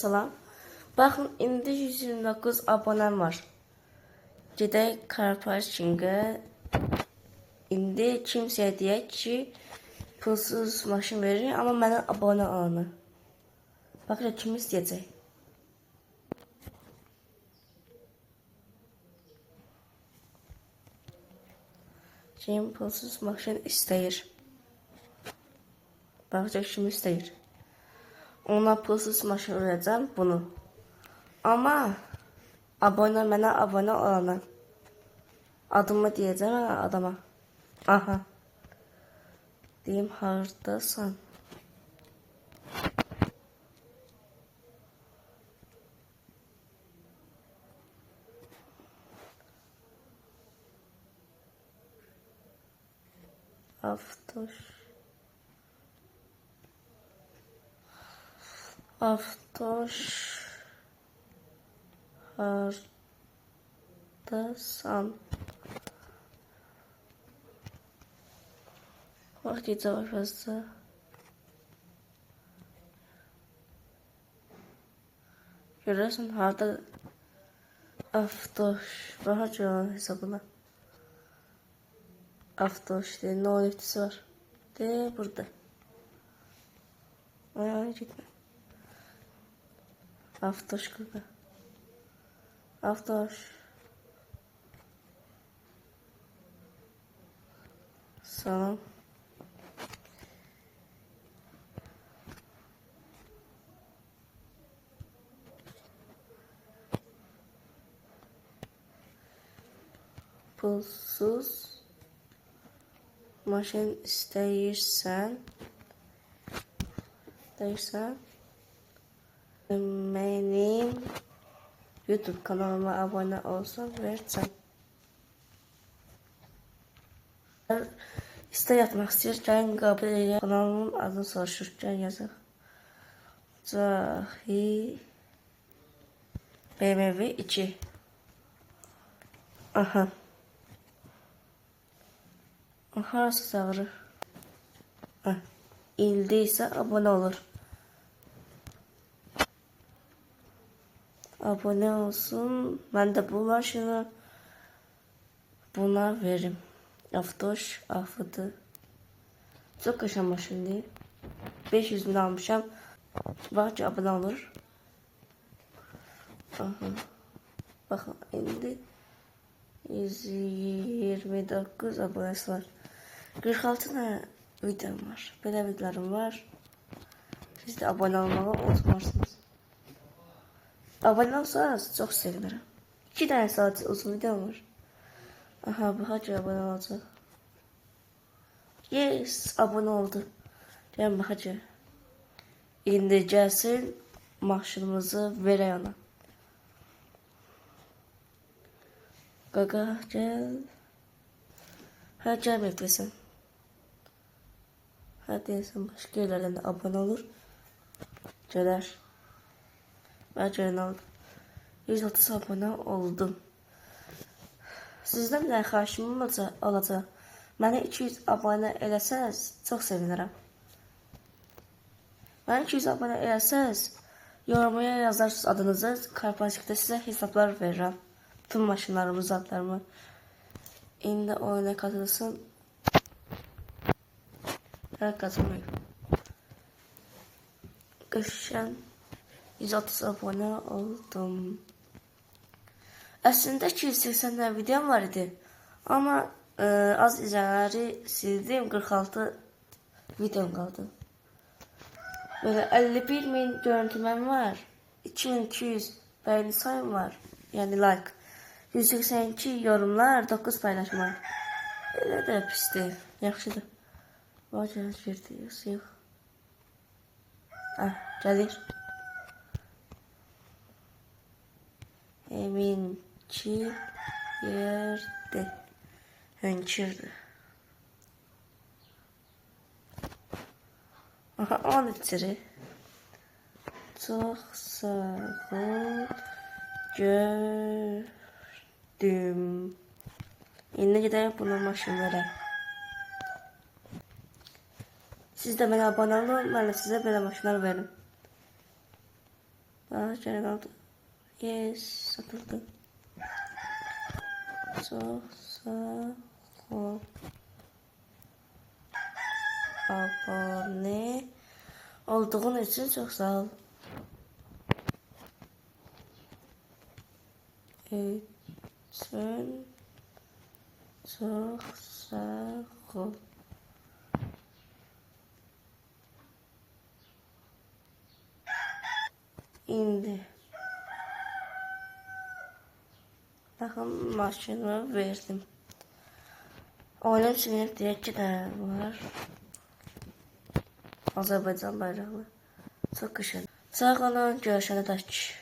salam. Baxın, indi 129 abonem var. Gedək Karparkingə. İndi kimsəyə deyək ki, pulsuz maşın verir, amma mənə abone olanı. Baxın, kim istəyəcək? Kim pulsuz maşın istəyir? Baxın, kim istəyir? Ona pulsuz maşın verəcəm bunu. Amma mənə abone olana. Adımı deyəcəm adama. Aha. Deyim, hardasan? Aftoş hardasan? Bak gece var fazla. Görüyorsun harda Aftoş. Bahar Canan hesabına. Aftoş diye ne öğretisi var. De burada. Ay gitme. Aftoş kırdı. Aftoş. Salam. Pulsuz maşın istəyirsən benim YouTube kanalıma abone olsan verəcəm. İstə yatmaq istəyir, gəlin qəbul edək. Kanalımın adını soruşur, gəlin yazaq. Cahil BMW 2. Aha. Harası çağırır? İldə isə abone olur. Abone olsun. Mən də bu maşını buna veririm. Aftoş, afıdı. Çok yaşam maşın değil. 500 bin almışam. Bak ki abone olur. Aha. Bakın indi 129 abonesi var. 46 tane videom var. Böyle videolarım var. Siz de abone olmağı unutmarsınız. Abone olsanız çok sevinirim. 2 tane saat uzun videom var. Aha, bu hacı abone olacak. Yes, abone oldu. Deyəm, hacı. İndi gəlsin maşınımızı verək ona. Qaqa, gəl. Hə, gəlməyib desən. Hə, deyəsən, başqa yerlərdən də abone olur. Gələr. Və gələn oldu. 130 abone oldum. Sizdən bir xahişim olacaq. Mənə 200 abone eləsəz, çox sevinirəm. Mənə 200 abone eləsəz, yorumaya yazarsınız adınızı, Karparkingdə sizə hesablar verirəm. Tüm maşınlarımı, zatlarımı. İndi oyuna katılsın. Hər katılmayıb. Qəşən 130 abone oldum. Əslində 280 tane videom var idi. Amma az izləyənləri sildim. 46 videom qaldı. Böyle 51 min görüntüləməm var. 2200 bəyəni sayım var. Yəni like. 182 yorumlar, 9 paylaşma. Elə də pisdir. Yaxşıdır. Vacə girdi. Yox. Gəlir. Eminki yerdi. Hönkürdü. Aha, 10 litri. Çox sağ ol. Gördüm. İndi gedək bunu maşınlara. Siz də mənə abone olun, mən də sizə belə maşınlar verim. Daha geri kaldı. Yes, satıldı. Çok sağ ol. Abone olduğun için çok sağ ol. Için çok sağ ol. İndi. Bakın maşını verdim. Oyun silinip direkt ki de var. Azerbaycan bayrağı. Çok güzel. Sağ olun, görüşene dek.